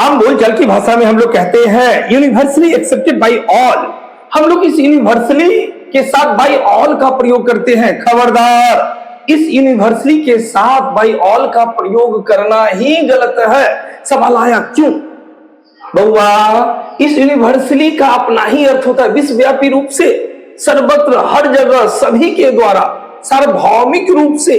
आम बोलचाल की भाषा में हम लोग कहते हैं यूनिवर्सली एक्सेप्टेड बाय ऑल। हम लोग इस यूनिवर्सली के साथ बाय ऑल का प्रयोग करते हैं। खबरदार, इस यूनिवर्सली के साथ बाय ऑल का प्रयोग करना ही गलत है। सवाल आया क्यों? बउआ, इस यूनिवर्सली का अपना ही अर्थ होता है विश्वव्यापी रूप से, सर्वत्र, हर जगह, सभी के द्वारा, सार्वभौमिक रूप से।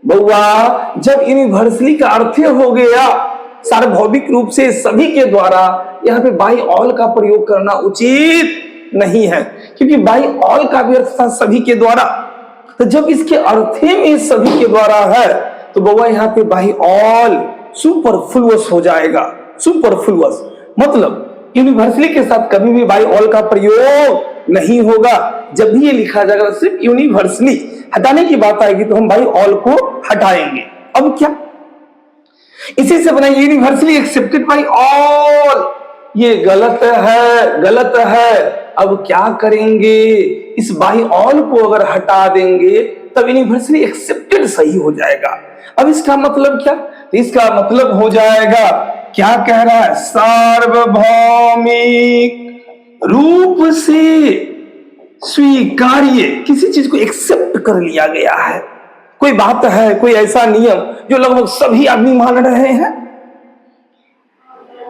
बउआ, जब यूनिवर्सली का अर्थ हो गया सार्वभौमिक रूप से, सभी के द्वारा, यहाँ पे बाय ऑल का प्रयोग करना उचित नहीं है, क्योंकि बाय ऑल का भी अर्थ था सभी के द्वारा। तो जब इसके अर्थ में सभी के द्वारा है तो बउआ यहाँ पे बाय ऑल सुपरफ्लुअस हो जाएगा। सुपरफ्लुअस मतलब यूनिवर्सली के साथ कभी भी बाय ऑल का प्रयोग नहीं होगा। जब भी ये लिखा जाएगा सिर्फ यूनिवर्सली, हटाने की बात आएगी तो हम बाय ऑल को हटाएंगे। अब क्या, इसी से बनाएंगे यूनिवर्सली एक्सेप्टेड बाय ऑल। ये गलत है, गलत है। अब क्या करेंगे, इस बाय ऑल को अगर हटा देंगे तब यूनिवर्सली एक्सेप्टेड सही हो जाएगा। अब इसका मतलब क्या? इसका मतलब हो जाएगा, क्या कह रहा है, सार्वभौमिक रूप से स्वीकार्य, किसी चीज को एक्सेप्ट कर लिया गया है। कोई बात है, कोई ऐसा नियम जो लगभग सभी आदमी मान रहे हैं,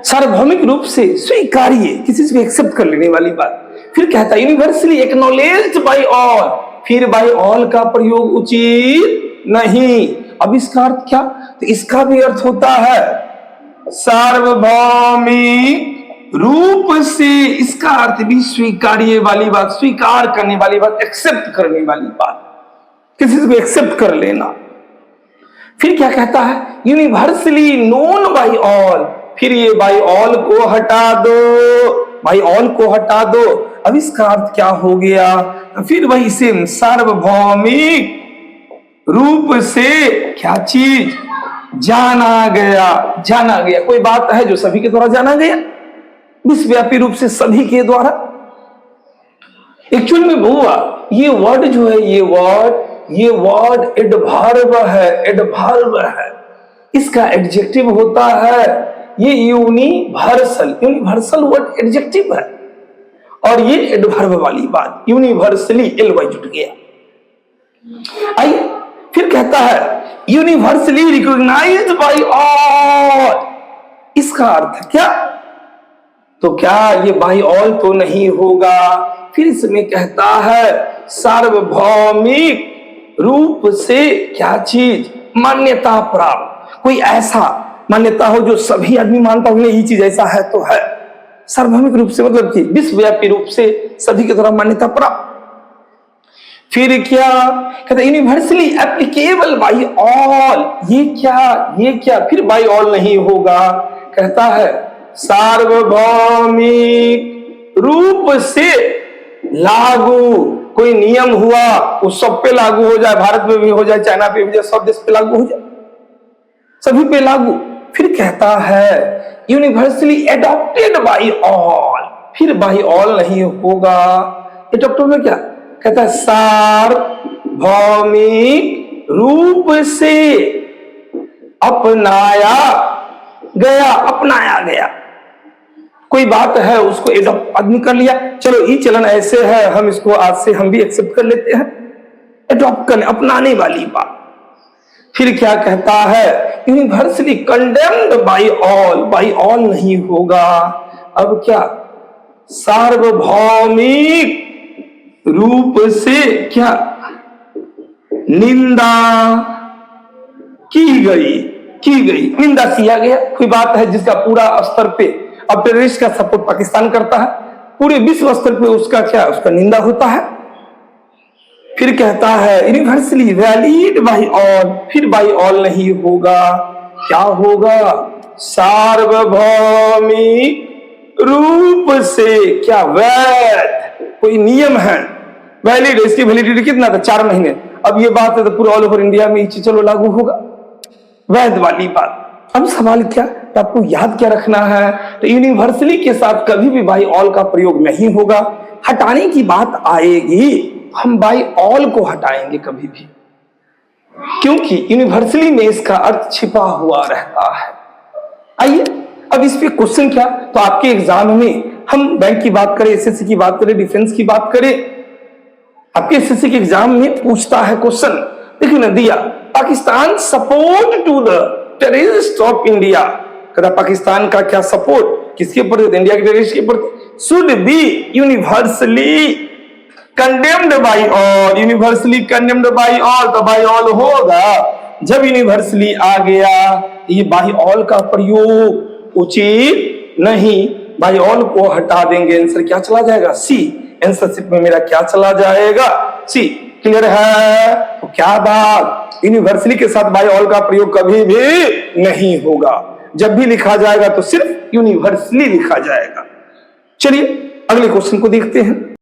सार्वभौमिक रूप से स्वीकार्य, किसी चीज को एक्सेप्ट कर लेने वाली बात। फिर कहता है यूनिवर्सली एक्नॉलेज्ड बाय ऑल, फिर बाय ऑल का प्रयोग उचित नहीं। अब इसका अर्थ क्या? तो इसका भी अर्थ होता है सार्वभौमिक रूप से, इसका अर्थ भी स्वीकार्य वाली बात, स्वीकार करने वाली बात, एक्सेप्ट करने वाली बात, किसी को एक्सेप्ट कर लेना। फिर क्या कहता है, यूनिवर्सली नोन बाय ऑल, फिर ये बाय ऑल को हटा दो, बाय ऑल को हटा दो। अब इसका अर्थ क्या हो गया? फिर वही सेम, सार्वभौमिक रूप से क्या चीज जाना गया, जाना गया। कोई बात है जो सभी के द्वारा जाना गया, विश्वव्यापी रूप से सभी के द्वारा। एक्चुअल में हुआ ये वर्ड जो है, ये वर्ड एडवर्ब है, एडवर्ब है। इसका एडजेक्टिव होता है ये यूनिवर्सल, यूनिवर्सल वर्ड एडजेक्टिव है, और ये एडवर्ब वाली बात, यूनिवर्सली एलवाई जुट गया। आइए फिर कहता है यूनिवर्सली रिकॉग्नाइज्ड बाय ऑल, इसका अर्थ क्या? तो क्या ये बाय ऑल तो नहीं होगा। फिर इसमें कहता है सार्वभौमिक रूप से क्या चीज मान्यता प्राप्त, कोई ऐसा मान्यता हो जो सभी आदमी मानता हो, ये चीज ऐसा है तो है। सार्वभौमिक रूप से मतलब कि विश्वव्यापी रूप से सभी के द्वारा मान्यता प्राप्त। फिर क्या कहता है, यूनिवर्सली एप्लीकेबल बाय ऑल, ये क्या फिर बाय ऑल नहीं होगा। कहता है सार्वभौमिक रूप से लागू, कोई नियम हुआ वो सब पे लागू हो जाए, भारत में भी हो जाए, चाइना पे भी हो जाए, सब देश पे लागू हो जाए, सभी पे लागू। फिर कहता है यूनिवर्सली एडॉप्टेड बाय ऑल, फिर बाय ऑल नहीं होगा। एडॉप्टेड में क्या कहता है, सार्वभौमिक रूप से अपनाया गया, अपनाया गया। कोई बात है उसको एडॉप्ट आदमी कर लिया, चलो ये चलन ऐसे है, हम इसको आज से हम भी एक्सेप्ट कर लेते हैं, एडॉप्ट करने, अपनाने वाली बात। फिर क्या कहता है, universally condemned by all, by all नहीं होगा। अब क्या, सार्वभौमिक रूप से क्या निंदा की गई, निंदा किया गया। कोई बात है जिसका पूरा स्तर पे, अब टेररिस्ट का सपोर्ट पाकिस्तान करता है, पूरे विश्व स्तर पे उसका क्या, उसका निंदा होता है। फिर कहता है यूनिवर्सली वैलिड बाय ऑल, फिर बाय ऑल नहीं होगा। क्या होगा, सार्वभौमिक रूप से क्या वैध, कोई नियम है वैलिड, इसकी वैलिडिटी कितना था, 4 महीने। अब ये बात है तो पूरा ऑल ओवर इंडिया में चलो लागू होगा, वैध वाली बात। अब सवाल क्या, तो आपको याद क्या रखना है, तो यूनिवर्सली के साथ कभी भी बाय ऑल का प्रयोग नहीं होगा। हटाने की बात आएगी, हम बाय ऑल को हटाएंगे कभी भी, क्योंकि यूनिवर्सली में इसका अर्थ छिपा हुआ रहता है। आइए अब इस पे क्वेश्चन क्या, तो आपके एग्जाम में हम बैंक की बात करें, एसएससी की बात करें, डिफेंस की बात करें, आपके एसएससी के एग्जाम में पूछता है क्वेश्चन। देखिए ना दिया, Pakistan support to the terrorist of India, कहता पाकिस्तान का क्या सपोर्ट किसके प्रति, इंडिया के टेररिस्ट के प्रति, should be universally condemned by all, universally condemned by all, तो बाय ऑल होगा। जब यूनिवर्सली आ गया, ये बाय ऑल का प्रयोग उचित नहीं, बाय ऑल को हटा देंगे, आंसर क्या चला जाएगा, सी। आंसरशिप में मेरा क्या चला जाएगा, सी। क्लियर है? तो क्या बात, यूनिवर्सली के साथ बाय ऑल का प्रयोग कभी भी नहीं होगा, जब भी लिखा जाएगा तो सिर्फ यूनिवर्सली लिखा जाएगा। चलिए अगले क्वेश्चन को देखते हैं।